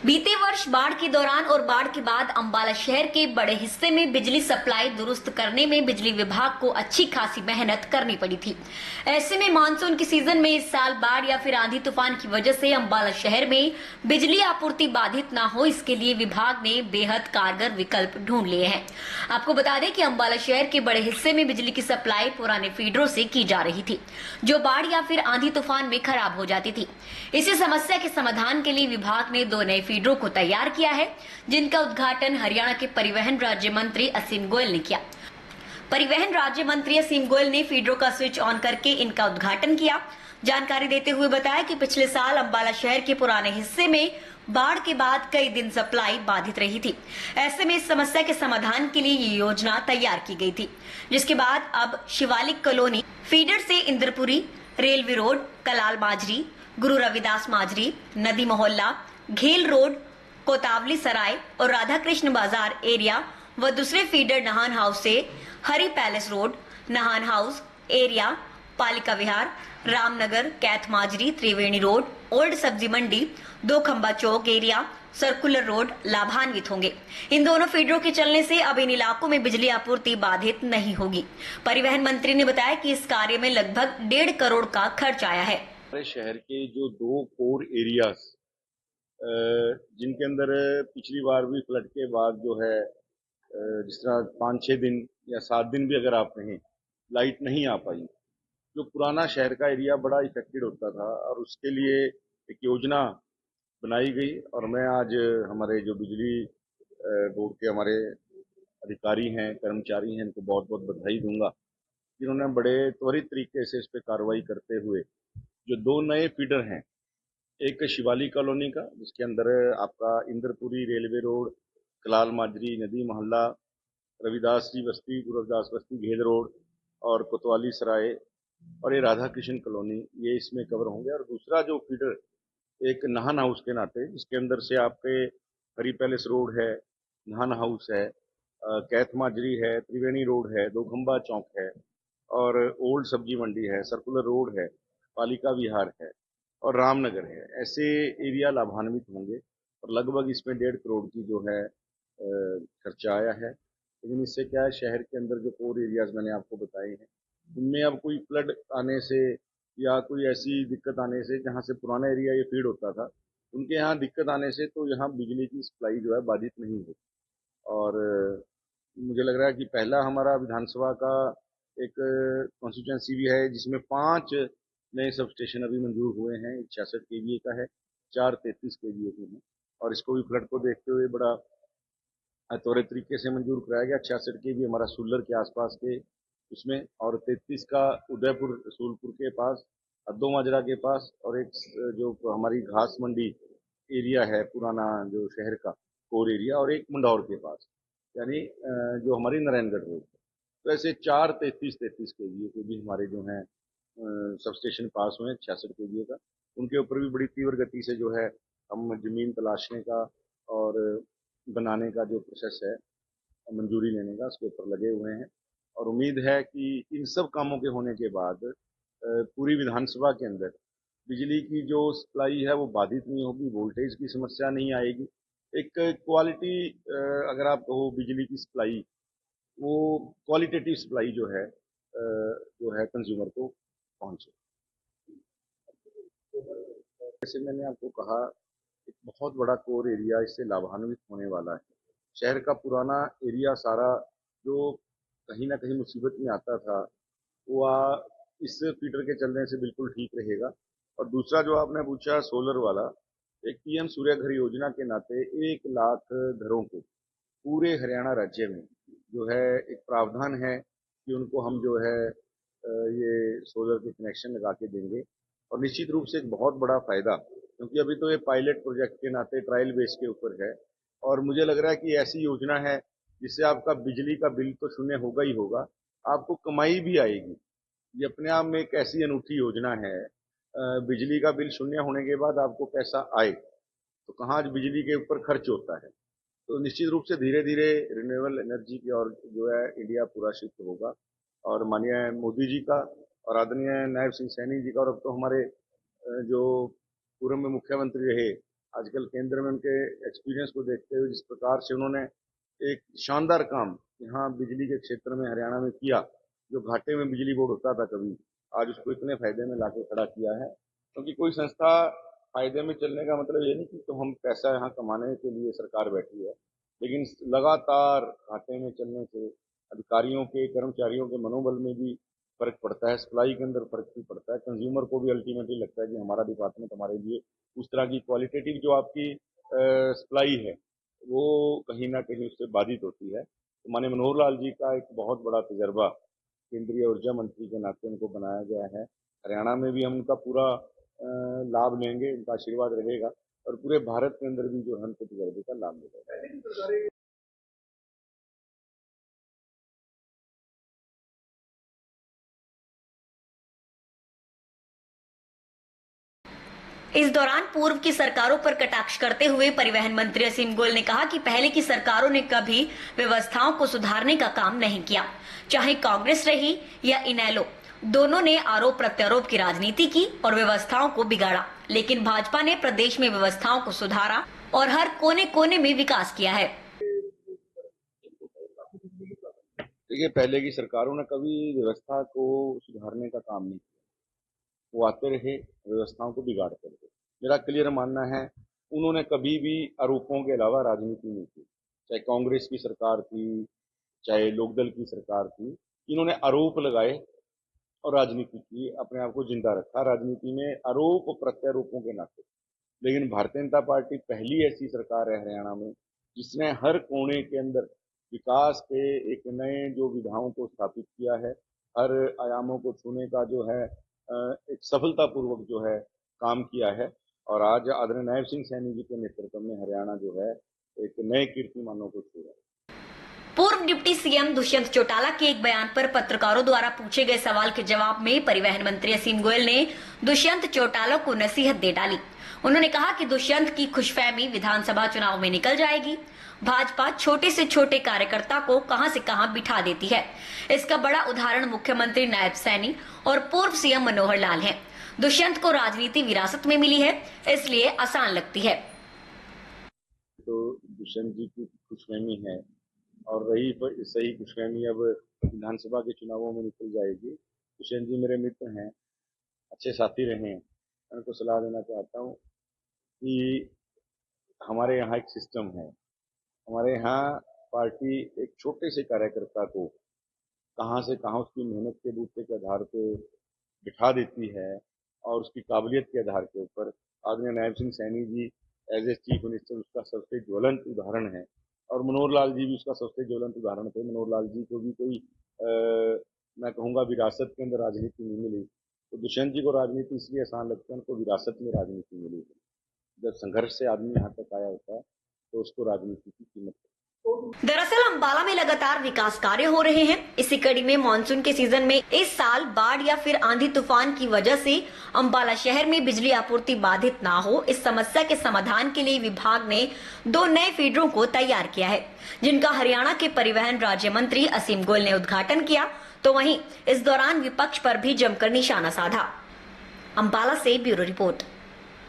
बीते वर्ष बाढ़ के दौरान और बाढ़ के बाद अंबाला शहर के बड़े हिस्से में बिजली सप्लाई दुरुस्त करने में बिजली विभाग को अच्छी खासी मेहनत करनी पड़ी थी। ऐसे में मानसून के सीजन में इस साल बाढ़ या फिर आंधी तूफान की वजह से अंबाला शहर में बिजली आपूर्ति बाधित न हो, इसके लिए विभाग ने बेहद कारगर विकल्प ढूंढ लिए हैं। आपको बता दें कि अंबाला शहर के बड़े हिस्से में बिजली की सप्लाई पुराने फीडरों से की जा रही थी, जो बाढ़ या फिर आंधी तूफान में खराब हो जाती थी। इसी समस्या के समाधान के लिए विभाग ने 2 नए फीडरों को तैयार किया है, जिनका उद्घाटन हरियाणा के परिवहन राज्य मंत्री असीम गोयल ने किया। परिवहन राज्य मंत्री असीम गोयल ने फीडरों का स्विच ऑन करके इनका उद्घाटन किया। जानकारी देते हुए बताया कि पिछले साल अंबाला शहर के पुराने हिस्से में बाढ़ के बाद कई दिन सप्लाई बाधित रही थी। ऐसे में इस समस्या के समाधान के लिए ये योजना तैयार की गई थी, जिसके बाद अब शिवालिक कॉलोनी फीडर से इंद्रपुरी, रेलवे रोड, कलाल माजरी, गुरु रविदास माजरी, नदी मोहल्ला, घेल रोड, कोतावली सराय और राधा कृष्ण बाजार एरिया व दूसरे फीडर नहान हाउस से हरी पैलेस रोड, नहान हाउस एरिया, पालिका विहार, रामनगर, कैथ माजरी, त्रिवेणी रोड, ओल्ड सब्जी मंडी, 2 खंबा चौक एरिया, सर्कुलर रोड लाभान्वित होंगे। इन दोनों फीडरों के चलने से अब इन इलाकों में बिजली आपूर्ति बाधित नहीं होगी। परिवहन मंत्री ने बताया कि इस कार्य में लगभग 1.5 करोड़ का खर्च आया है। हमारे शहर के जो 2 कोर एरियाज जिनके अंदर पिछली बार भी फ्लड के बाद जो है जिस तरह 5-6 दिन या 7 दिन भी अगर आप कहें लाइट नहीं आ पाई, जो पुराना शहर का एरिया बड़ा इफेक्टेड होता था और उसके लिए एक योजना बनाई गई। और मैं आज हमारे जो बिजली बोर्ड के हमारे अधिकारी हैं, कर्मचारी हैं, इनको बहुत बहुत बधाई दूंगा, जिन्होंने बड़े त्वरित तरीके से इस पर कार्रवाई करते हुए जो 2 नए फीडर हैं, एक शिवाली कॉलोनी का जिसके अंदर आपका इंद्रपुरी, रेलवे रोड, कलाल माजरी, नदी मोहल्ला, रविदास जी बस्ती, गुरु रविदास बस्ती, घेल रोड और कोतवाली सराय और ये राधा कृष्ण कॉलोनी, ये इसमें कवर होंगे। और दूसरा जो फीडर एक नहान हाउस के नाते, जिसके अंदर से आपके हरी पैलेस रोड है, नहान हाउस है, कैथ माजरी है, त्रिवेणी रोड है, 2 खंबा चौक है और ओल्ड सब्जी मंडी है, सर्कुलर रोड है, पालिका विहार है और रामनगर है। ऐसे एरिया लाभान्वित होंगे और लगभग इसमें 1.5 करोड़ की जो है खर्चा आया है। लेकिन इससे क्या है, शहर के अंदर जो कोर एरियाज मैंने आपको बताए हैं, उनमें अब कोई फ्लड आने से या कोई ऐसी दिक्कत आने से, जहाँ से पुराना एरिया ये फीड होता था, उनके यहाँ दिक्कत आने से तो यहाँ बिजली की सप्लाई जो है बाधित नहीं होगी। और मुझे लग रहा है कि पहला हमारा विधानसभा का एक कॉन्स्टिट्यूंसी भी है जिसमें 5 नए सब स्टेशन अभी मंजूर हुए हैं। 66 केवीए का है, 4 33 केवीए के हैं और इसको भी फ्लड को देखते हुए बड़ा त्वरित तरीके से मंजूर कराया गया। 66 केवी हमारा सुल्लर के आसपास के उसमें और 33 का उदयपुर रसूलपुर के पास, अद्दो माजरा के पास और एक जो हमारी घास मंडी एरिया है पुराना जो शहर का कोर एरिया, और एक मंडौर के पास, यानी जो हमारी नारायणगढ़ रोड। तो ऐसे 4 33 केवीए के भी हमारे जो हैं सब स्टेशन पास हुए हैं 66 केवीए का। उनके ऊपर भी बड़ी तीव्र गति से जो है हम जमीन तलाशने का और बनाने का जो प्रोसेस है, मंजूरी लेने का, उसके ऊपर लगे हुए हैं। और उम्मीद है कि इन सब कामों के होने के बाद पूरी विधानसभा के अंदर बिजली की जो सप्लाई है वो बाधित नहीं होगी, वोल्टेज की समस्या नहीं आएगी। एक क्वालिटी, अगर आप कहो बिजली की सप्लाई, वो क्वालिटेटिव सप्लाई जो है कंज्यूमर को पहुंचे। जैसे मैंने आपको कहा, एक बहुत बड़ा कोर एरिया इससे लाभान्वित होने वाला है। शहर का पुराना एरिया सारा जो कहीं ना कहीं मुसीबत में आता था, वो इस फीडर के चलने से बिल्कुल ठीक रहेगा। और दूसरा जो आपने पूछा सोलर वाला, एक पीएम सूर्य घर योजना के नाते 1 लाख घरों को पूरे हरियाणा राज्य में जो है एक प्रावधान है कि उनको हम जो है ये सोलर के कनेक्शन लगा के देंगे। और निश्चित रूप से एक बहुत बड़ा फायदा, क्योंकि अभी तो ये पायलट प्रोजेक्ट के नाते ट्रायल बेस के ऊपर है और मुझे लग रहा है कि ऐसी योजना है जिससे आपका बिजली का बिल तो शून्य होगा ही होगा, आपको कमाई भी आएगी। ये अपने आप में एक ऐसी अनूठी योजना है। बिजली का बिल शून्य होने के बाद आपको पैसा आए तो कहाँ आज बिजली के ऊपर खर्च होता है। तो निश्चित रूप से धीरे धीरे रिन्यूएबल एनर्जी की ओर जो है इंडिया पूरा शिफ्ट होगा। और माननीय मोदी जी का और आदरणीय नायब सिंह सैनी जी का और अब तो हमारे जो पूर्व में मुख्यमंत्री रहे आजकल केंद्र में उनके एक्सपीरियंस को देखते हुए जिस प्रकार से उन्होंने एक शानदार काम यहाँ बिजली के क्षेत्र में हरियाणा में किया, जो घाटे में बिजली बोर्ड होता था कभी, आज उसको इतने फायदे में लाके खड़ा किया है। क्योंकि कोई संस्था फायदे में चलने का मतलब ये नहीं कि तो हम पैसा यहाँ कमाने के लिए सरकार बैठी है, लेकिन लगातार घाटे में चलने से अधिकारियों के, कर्मचारियों के मनोबल में भी फर्क पड़ता है, सप्लाई के अंदर फर्क भी पड़ता है, कंज्यूमर को भी अल्टीमेटली लगता है कि हमारा डिपार्टमेंट हमारे लिए उस तरह की क्वालिटेटिव जो आपकी सप्लाई है वो कहीं ना कहीं उससे बाधित होती है। तो माननीय मनोहर लाल जी का एक बहुत बड़ा तजर्बा केंद्रीय ऊर्जा मंत्री के नाते उनको बनाया गया है। हरियाणा में भी हम उनका पूरा लाभ लेंगे, उनका आशीर्वाद रहेगा और पूरे भारत के अंदर भी जो है उनके तजर्बे का लाभ मिलेगा। इस दौरान पूर्व की सरकारों पर कटाक्ष करते हुए परिवहन मंत्री असीम गोयल ने कहा कि पहले की सरकारों ने कभी व्यवस्थाओं को सुधारने का काम नहीं किया, चाहे कांग्रेस रही या इनेलो, दोनों ने आरोप प्रत्यारोप की राजनीति की और व्यवस्थाओं को बिगाड़ा। लेकिन भाजपा ने प्रदेश में व्यवस्थाओं को सुधारा और हर कोने कोने में विकास किया है। देखिए, पहले की सरकारों ने कभी व्यवस्था को सुधारने का काम नहीं किया, वो आते रहे, व्यवस्थाओं को बिगाड़ते रहे। मेरा क्लियर मानना है, उन्होंने कभी भी आरोपों के अलावा राजनीति नहीं की। चाहे कांग्रेस की सरकार थी, चाहे लोकदल की सरकार थी, इन्होंने आरोप लगाए और राजनीति की, अपने आप को जिंदा रखा राजनीति में आरोप और प्रत्यारोपों के नाते। लेकिन भारतीय जनता पार्टी पहली ऐसी सरकार है हरियाणा में जिसने हर कोने के अंदर विकास के एक नए जो विधाओं को स्थापित किया है, हर आयामों को छूने का जो है एक सफलतापूर्वक जो है काम किया है। और आज आदरणीय नायब सिंह सैनी जी के नेतृत्व में हरियाणा जो है एक नए कीर्तिमानों को छू रहा है। पूर्व डिप्टी सीएम दुष्यंत चौटाला के एक बयान पर पत्रकारों द्वारा पूछे गए सवाल के जवाब में परिवहन मंत्री असीम गोयल ने दुष्यंत चौटाला को नसीहत दे डाली। उन्होंने कहा कि दुष्यंत की खुशफहमी विधानसभा चुनाव में निकल जाएगी। भाजपा छोटे से छोटे कार्यकर्ता को कहां से कहां बिठा देती है। इसका बड़ा उदाहरण मुख्यमंत्री नायब सैनी और पूर्व सीएम मनोहर लाल हैं। दुष्यंत को राजनीति विरासत में मिली है, इसलिए आसान लगती है। तो दुष्यंत जी की खुशफहमी है और रही सही खुशफहमी अब विधानसभा के चुनावों में निकल जाएगी। दुष्यंत जी मेरे मित्र हैं, अच्छे साथी रहे हैं। मैं उनको सलाह देना चाहता हूँ कि हमारे यहाँ एक सिस्टम है, हमारे यहाँ पार्टी एक छोटे से कार्यकर्ता को कहाँ से कहाँ उसकी मेहनत के बूते के आधार पे बिठा देती है और उसकी काबिलियत के आधार के ऊपर। आदरणीय Nayab Singh Saini ji as a chief minister उसका सबसे ज्वलंत उदाहरण है और मनोहर लाल जी भी उसका सबसे ज्वलंत उदाहरण थे। मनोहर लाल जी को भी कोई मैं कहूँगा विरासत के अंदर राजनीति नहीं मिली, तो दुष्यंत जी को राजनीति इसलिए आसान लगता है, उनको विरासत में राजनीति मिली। जब संघर्ष से आदमी यहाँ तक आया होता है तो उसको राजनीति की कीमत। दरअसल अंबाला में लगातार विकास कार्य हो रहे हैं। इसी कड़ी में मानसून के सीजन में इस साल बाढ़ या फिर आंधी तूफान की वजह से अंबाला शहर में बिजली आपूर्ति बाधित ना हो, इस समस्या के समाधान के लिए विभाग ने 2 नए फीडरों को तैयार किया है, जिनका हरियाणा के परिवहन राज्य मंत्री असीम गोयल ने उद्घाटन किया। तो वहीं इस दौरान विपक्ष पर भी जमकर निशाना साधा। अंबाला से ब्यूरो रिपोर्ट।